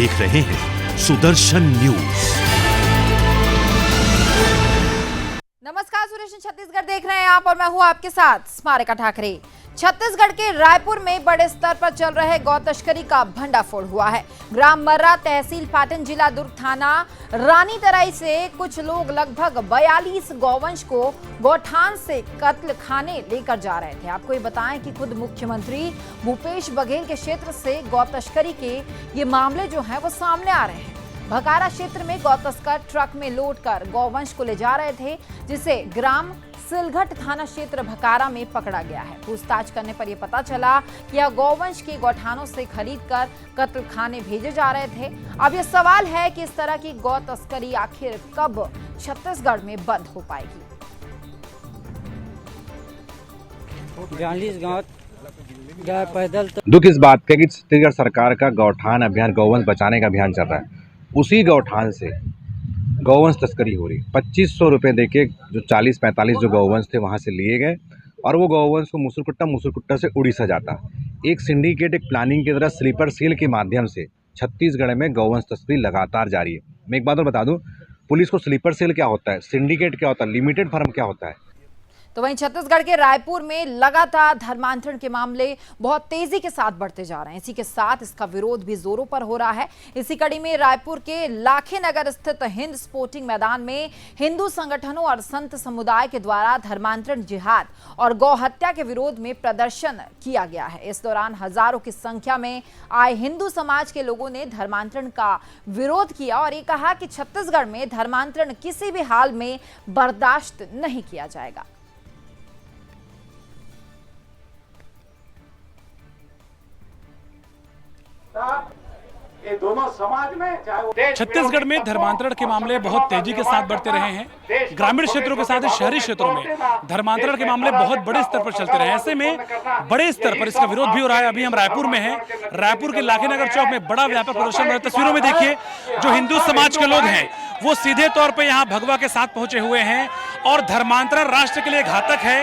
देख रहे हैं सुदर्शन न्यूज। नमस्कार, सुदर्शन छत्तीसगढ़ देख रहे हैं आप और मैं हूं आपके साथ स्मारिका ठाकरे। छत्तीसगढ़ के रायपुर में बड़े स्तर पर चल रहे गौ तस्करी का भंडाफोड़ हुआ है। ग्राम मर्रा, तहसील पाटन, जिला दुर्ग थाना रानी तराई से कुछ लोग लगभग 42 गौवंश को गौठान से कत्ल खाने लेकर जा रहे थे। आपको ये बताएं कि खुद मुख्यमंत्री भूपेश बघेल के क्षेत्र से गौ तस्करी के ये मामले जो हैं वो सामने आ रहे हैं। भकारा क्षेत्र में गौ तस्कर ट्रक में लोड कर गौवंश को ले जा रहे थे, जिसे ग्राम सिलघट थाना क्षेत्र भकारा में पकड़ा गया है। पूछताछ करने पर यह पता चला कि यह गौवंश के गौठानों से खरीदकर कत्ल खाने भेजे जा रहे थे। अब यह सवाल है कि इस तरह की गौ तस्करी आखिर कब छत्तीसगढ़ में बंद हो पाएगी। 42 गाँव गए पैदल। दुख इस बात का कि छत्तीसगढ़ सरकार का गौठान अभियान, गौवंश बचाने का अभियान चल रहा है। उसी गौठान से गौवंश तस्करी हो रही। 2500 रुपये देके जो 40-45 जो गौवंश थे वहाँ से लिए गए और वो गौवंश को मुसरकुट्टा से उड़ीसा जाता। एक सिंडिकेट, एक प्लानिंग की तरह स्लीपर सेल के माध्यम से छत्तीसगढ़ में गौवंश तस्करी लगातार जारी है। मैं एक बात और बता दूं, पुलिस को स्लीपर सेल क्या होता है, सिंडिकेट क्या होता है, लिमिटेड फर्म क्या होता है। तो वहीं छत्तीसगढ़ के रायपुर में लगातार धर्मांतरण के मामले बहुत तेजी के साथ बढ़ते जा रहे हैं। इसी के साथ इसका विरोध भी जोरों पर हो रहा है। इसी कड़ी में रायपुर के लाखेनगर स्थित हिंद स्पोर्टिंग मैदान में हिंदू संगठनों और संत समुदाय के द्वारा धर्मांतरण, जिहाद और गौ हत्या के विरोध में प्रदर्शन किया गया है। इस दौरान हजारों की संख्या में आए हिंदू समाज के लोगों ने धर्मांतरण का विरोध किया और ये कहा कि छत्तीसगढ़ में धर्मांतरण किसी भी हाल में बर्दाश्त नहीं किया जाएगा। ये दोनों समाज में, चाहे छत्तीसगढ़ में धर्मांतरण के मामले बहुत तेजी के साथ बढ़ते रहे हैं। ग्रामीण क्षेत्रों के साथ ही शहरी क्षेत्रों में धर्मांतरण के मामले बहुत बड़े स्तर पर चलते रहे। ऐसे में बड़े स्तर पर इसका विरोध भी हो रहा है। अभी हम रायपुर में हैं। रायपुर के लाखेनगर चौक में बड़ा व्यापक प्रदर्शन हो रहा है। तस्वीरों में देखिए, जो हिंदू समाज के लोग हैं वो सीधे तौर पर यहाँ भगवा के साथ पहुंचे हुए हैं और धर्मांतरण राष्ट्र के लिए घातक है।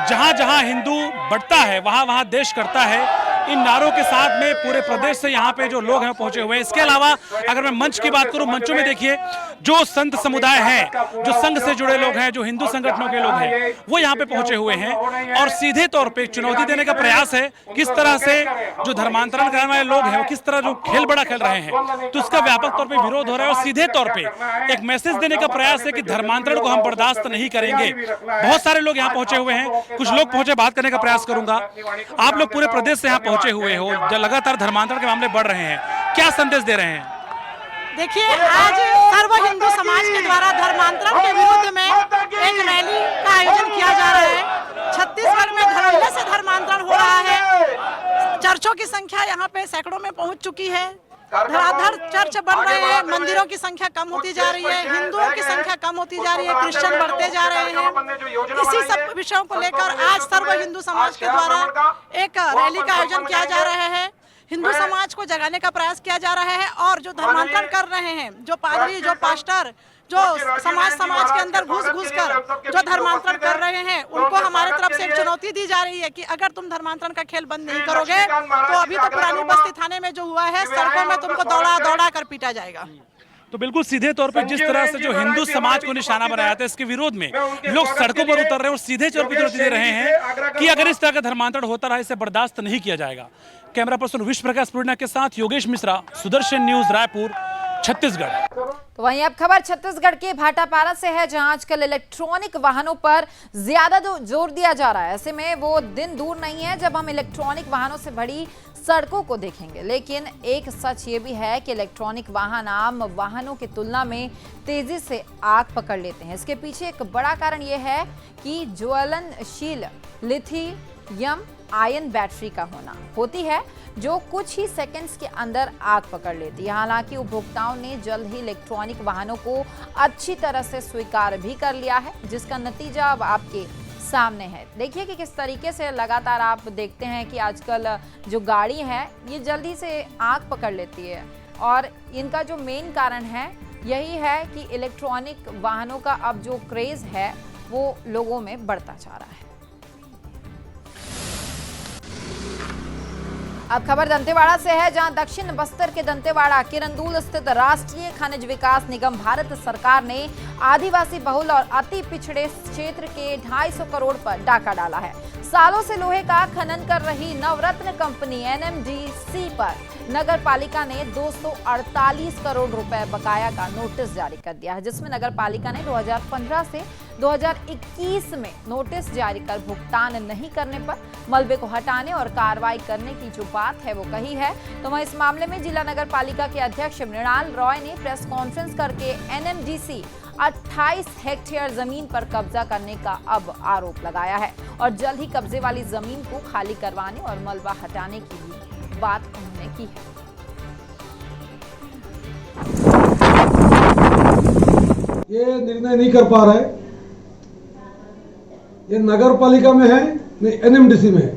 जहां जहां हिंदू बढ़ता है वहां वहां देश करता है। इन नारों के साथ में पूरे प्रदेश से यहाँ पे जो लोग हैं पहुंचे हुए हैं। इसके अलावा अगर मैं मंच की बात करूं, मंचों में देखिए जो संत समुदाय हैं, जो संघ से जुड़े लोग हैं, जो हिंदू संगठनों के लोग हैं, वो यहाँ पे पहुंचे हुए हैं और सीधे तौर पे चुनौती देने का प्रयास है किस तरह से जो धर्मांतरण करने वाले लोग हैं वो किस तरह जो खेल बड़ा खेल रहे हैं। तो इसका व्यापक तौर पर विरोध हो रहा है और सीधे तौर पर एक मैसेज देने का प्रयास है कि धर्मांतरण को हम बर्दाश्त नहीं करेंगे। बहुत सारे लोग यहाँ पहुंचे हुए हैं, कुछ लोग पहुंचे, बात करने का प्रयास करूंगा। आप लोग पूरे प्रदेश से यहाँ पहुंचे हुए हो, जो लगातार धर्मांतरण के मामले बढ़ रहे हैं, क्या संदेश दे रहे हैं? देखिए, आज सर्व हिंदू समाज के द्वारा धर्मांतरण के विरुद्ध में एक रैली का आयोजन किया जा रहा है। छत्तीसगढ़ में धड़ल्ले से धर्मांतरण हो रहा है। चर्चों की संख्या यहाँ पे सैकड़ों में पहुंच चुकी है। धड़ाधड़ चर्च बन रहे हैं, मंदिरों की संख्या कम होती जा रही है, हिंदुओं की संख्या कम होती जा रही है, क्रिश्चियन बढ़ते जा रहे हैं। इसी सब विषयों को लेकर आज सर्व हिंदू समाज के द्वारा एक रैली का आयोजन किया जा रहा है। हिंदू समाज को जगाने का प्रयास किया जा रहा है और जो धर्मांतरण कर रहे हैं, जो पादरी, जो पास्टर, जो समाज के अंदर घुस कर जो धर्मांतरण कर रहे हैं, उनको हमारे तरफ से एक चुनौती दी जा रही है कि अगर तुम धर्मांतरण का खेल बंद नहीं करोगे तो अभी तो पुरानी बस्ती थाने में जो हुआ है, सड़कों में तुमको दौड़ा कर पीटा जाएगा। तो बिल्कुल सीधे तौर पर जिस तरह से जो हिंदू समाज को निशाना बनाया था, इसके विरोध में लोग सड़कों पर उतर रहे हैं और सीधे तौर पर चुनौती दे रहे हैं कि अगर इस तरह का धर्मांतरण होता रहा इसे बर्दाश्त नहीं किया जाएगा। कैमरा पर्सन विश्व प्रकाश पूर्णा के साथ योगेश मिश्रा, सुदर्शन न्यूज, रायपुर, छत्तीसगढ़। तो वहीं अब खबर छत्तीसगढ़ के भाटापारा से है, जहां आजकल इलेक्ट्रॉनिक वाहनों पर ज्यादा जोर दिया जा रहा है। ऐसे में वो दिन दूर नहीं है जब हम इलेक्ट्रॉनिक वाहनों से भरी सड़कों को देखेंगे। लेकिन एक सच ये भी है कि इलेक्ट्रॉनिक वाहन आम वाहनों की तुलना में तेजी से आग पकड़ लेते हैं। इसके पीछे एक बड़ा कारण ये है कि ज्वलनशील लिथियम आयन बैटरी का होना होती है, जो कुछ ही सेकंड्स के अंदर आग पकड़ लेती है। हालांकि उपभोक्ताओं ने जल्द ही इलेक्ट्रॉनिक वाहनों को अच्छी तरह से स्वीकार भी कर लिया है, जिसका नतीजा अब आपके सामने है। देखिए कि किस तरीके से लगातार आप देखते हैं कि आजकल जो गाड़ी है ये जल्दी से आग पकड़ लेती है और इनका जो मेन कारण है यही है कि इलेक्ट्रॉनिक वाहनों का अब जो क्रेज है वो लोगों में बढ़ता जा रहा है। अब खबर दंतेवाड़ा से है, जहां दक्षिण बस्तर के दंतेवाड़ा किरंदुल स्थित राष्ट्रीय खनिज विकास निगम भारत सरकार ने आदिवासी बहुल और अति पिछड़े क्षेत्र के 250 करोड़ पर डाका डाला है। सालों से लोहे का खनन कर रही नवरत्न कंपनी NMDC पर नगर पालिका ने 248 करोड़ रुपए बकाया का नोटिस जारी कर दिया है, जिसमें नगर पालिका ने 2015 से 2021 में नोटिस जारी कर भुगतान नहीं करने पर मलबे को हटाने और कार्रवाई करने की जो बात है वो कही है। तो वहीं इस मामले में जिला नगर पालिका के अध्यक्ष मृणाल रॉय ने प्रेस कॉन्फ्रेंस करके NMDC 28 हेक्टेयर जमीन पर कब्जा करने का अब आरोप लगाया है और जल्द ही कब्जे वाली जमीन को खाली करवाने और मलबा हटाने की भी बात उन्होंने की है। ये निर्णय नहीं कर पा रहा है, ये नगर पालिका में है नहीं NMDC में है,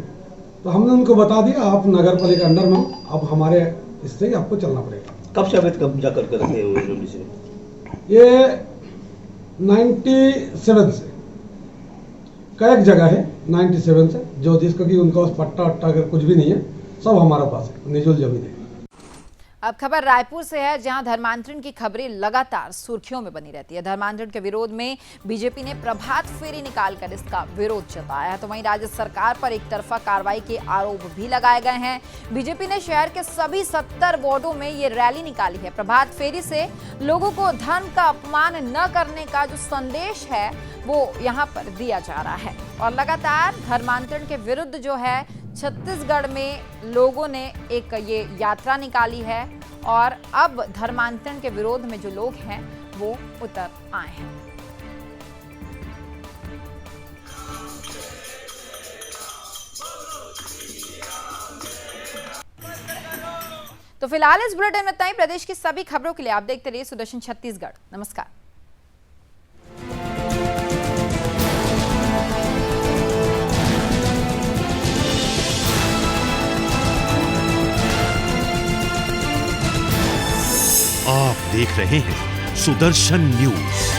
तो हमने उनको बता दिया आप नगर पालिका अंडर में हो, अब हमारे इससे ही आपको चलना पड़ेगा। कब से अवैध कब्जा करके रखे हुए NMDC ने? ये 97 से कई जगह है, 97 से जो जिसको कि उनका पट्टा वट्टा अगर कुछ भी नहीं है, सब हमारे पास है, निजुल जमीन है। अब खबर रायपुर से है, जहां धर्मांतरण की खबरें लगातार सुर्खियों में बनी रहती है। धर्मांतरण के विरोध में बीजेपी ने प्रभात फेरी निकालकर इसका विरोध जताया है। तो वहीं राज्य सरकार पर एक तरफा कार्रवाई के आरोप भी लगाए गए हैं। बीजेपी ने शहर के सभी 70 वार्डों में ये रैली निकाली है। प्रभात फेरी से लोगों को धर्म का अपमान न करने का जो संदेश है वो यहाँ पर दिया जा रहा है। और लगातार धर्मांतरण के विरुद्ध जो है छत्तीसगढ़ में लोगों ने एक ये यात्रा निकाली है और अब धर्मांतरण के विरोध में जो लोग हैं वो उतर आए हैं। तो फिलहाल इस बुलेटिन में इतना ही। प्रदेश की सभी खबरों के लिए आप देखते रहिए सुदर्शन छत्तीसगढ़। नमस्कार। आप देख रहे हैं सुदर्शन न्यूज।